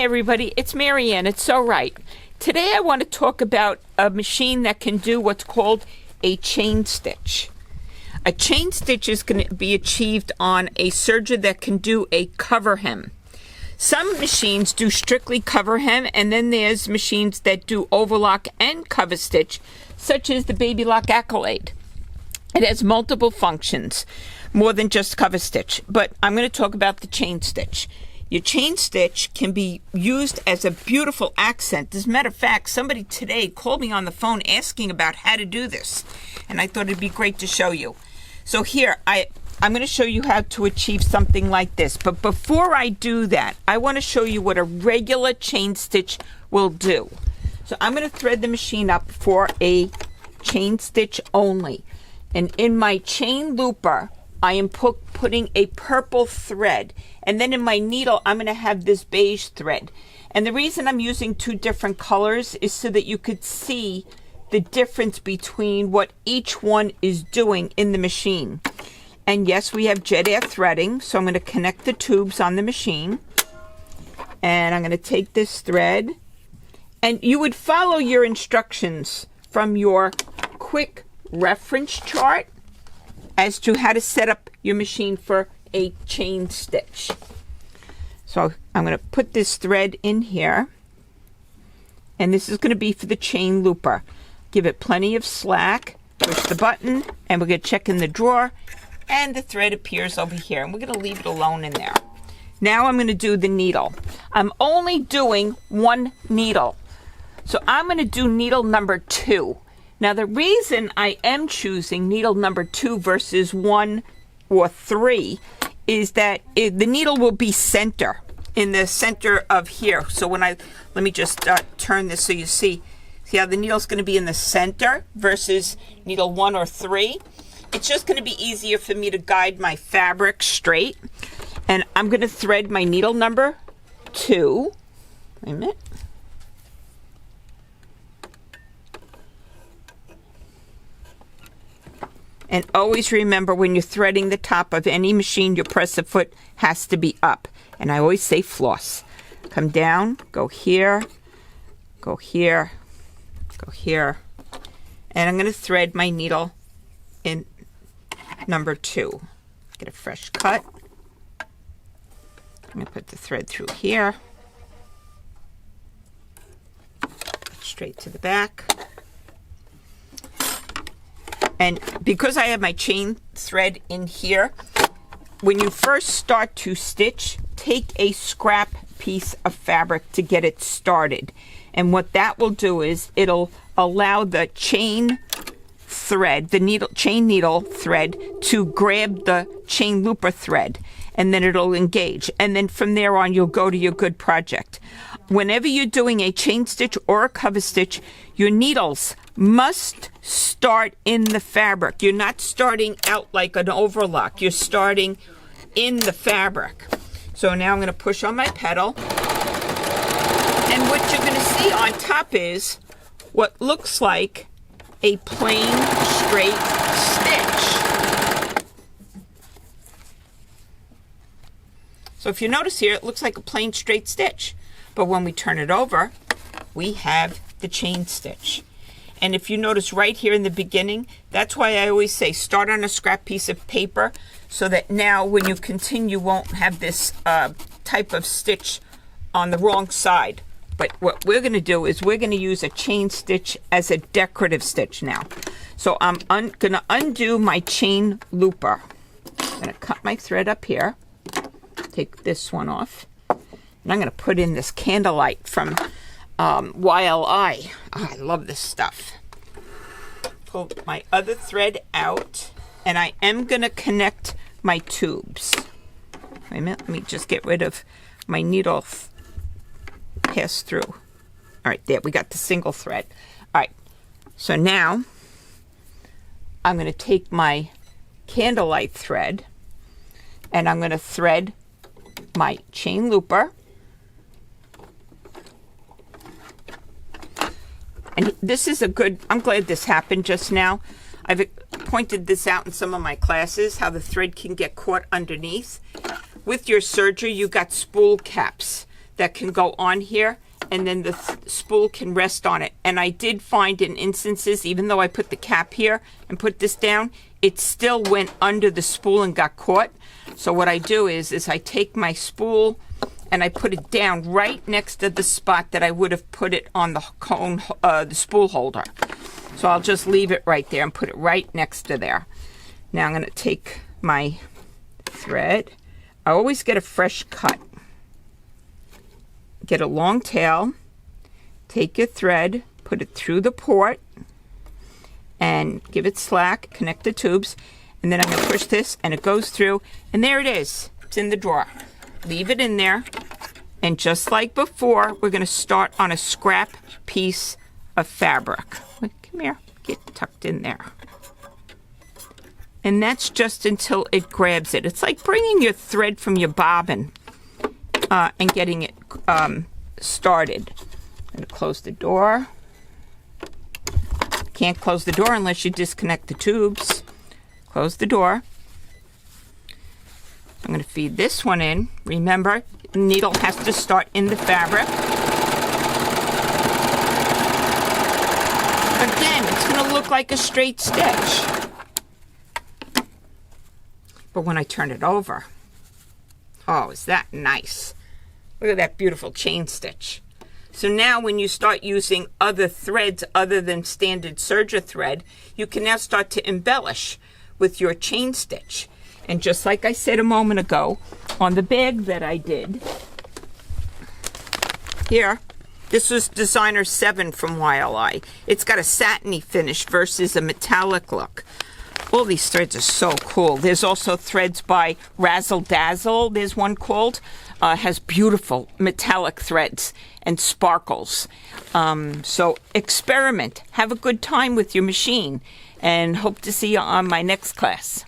everybody, it's Marianne. It's so right. Today I want to talk about a machine that can do what's called a chain stitch. A chain stitch is going to be achieved on a serger that can do a cover hem. Some machines do strictly cover hem, and then there's machines that do overlock and cover stitch, such as the Baby Lock Accolade. It has multiple functions, more than just cover stitch, but I'm going to talk about the chain stitch. Your chain stitch can be used as a beautiful accent. As a matter of fact, somebody today called me on the phone asking about how to do this, and I thought it'd be great to show you. So here, I'm going to show you how to achieve something like this. But before I do that, I want to show you what a regular chain stitch will do. So I'm going to thread the machine up for a chain stitch only. And in my chain looper, I am putting a purple thread. And then in my needle, I'm going to have this beige thread. And the reason I'm using two different colors is so that you could see the difference between what each one is doing in the machine. And yes, we have jet air threading, so I'm going to connect the tubes on the machine. And I'm going to take this thread. And you would follow your instructions from your quick reference chart as to how to set up your machine for a chain stitch. So I'm going to put this thread in here. And this is going to be for the chain looper. Give it plenty of slack. Push the button. And we're going to check in the drawer. And the thread appears over here. And we're going to leave it alone in there. Now I'm going to do the needle. I'm only doing one needle. So I'm going to do needle number 2. Now the reason I am choosing needle number 2 versus 1 or 3 is that the needle will be in the center of here. So let me just turn this so you see how the needle's going to be in the center versus needle 1 or 3. It's just going to be easier for me to guide my fabric straight. And I'm going to thread my needle number 2. Wait a minute. And always remember, when you're threading the top of any machine, your presser foot has to be up. And I always say floss. Come down, go here, go here, go here. And I'm going to thread my needle in number 2. Get a fresh cut. I'm going to put the thread through here. Straight to the back. And because I have my chain thread in here, when you first start to stitch, take a scrap piece of fabric to get it started. And what that will do is it'll allow the chain thread, chain needle thread, to grab the chain looper thread, and then it'll engage. And then from there on, you'll go to your good project. Whenever you're doing a chain stitch or a cover stitch, your needles must start in the fabric. You're not starting out like an overlock. You're starting in the fabric. So now I'm going to push on my pedal. And what you're going to see on top is what looks like a plain, straight stitch. So if you notice here, it looks like a plain, straight stitch. But when we turn it over, we have the chain stitch. And if you notice right here in the beginning, that's why I always say start on a scrap piece of paper, so that now when you continue, you won't have this type of stitch on the wrong side. But what we're going to do is we're going to use a chain stitch as a decorative stitch now. So I'm going to undo my chain looper. I'm going to cut my thread up here. Take this one off. And I'm going to put in this candlelight from YLI. Oh, I love this stuff. Pull my other thread out. And I am going to connect my tubes. Wait a minute. Let me just get rid of my needle pass through. All right, there. We got the single thread. All right. So now I'm going to take my candlelight thread and I'm going to thread my chain looper. And this is a good, I'm glad this happened just now. I've pointed this out in some of my classes, how the thread can get caught underneath. With your serger, you got spool caps that can go on here, and then the spool can rest on it. And I did find in instances, even though I put the cap here and put this down, it still went under the spool and got caught. So what I do is I take my spool and I put it down right next to the spot that I would have put it on the cone, the spool holder. So I'll just leave it right there and put it right next to there. Now I'm going to take my thread. I always get a fresh cut. Get a long tail, take your thread, put it through the port, and give it slack, connect the tubes, and then I'm going to push this, and it goes through, and there it is. It's in the drawer. Leave it in there, and just like before, we're going to start on a scrap piece of fabric. Come here, get tucked in there. And that's just until it grabs it. It's like bringing your thread from your bobbin and getting it started. I'm going to close the door. Can't close the door unless you disconnect the tubes. Close the door. I'm going to feed this one in. Remember, the needle has to start in the fabric. Again, it's going to look like a straight stitch. But when I turn it over, oh, is that nice? Look at that beautiful chain stitch. So now when you start using other threads other than standard serger thread, you can now start to embellish with your chain stitch. And just like I said a moment ago, on the bag that I did, here, this was designer 7 from YLI. It's got a satiny finish versus a metallic look. All these threads are so cool. There's also threads by Razzle Dazzle. There's one called. Has beautiful metallic threads and sparkles. So experiment. Have a good time with your machine. And hope to see you on my next class.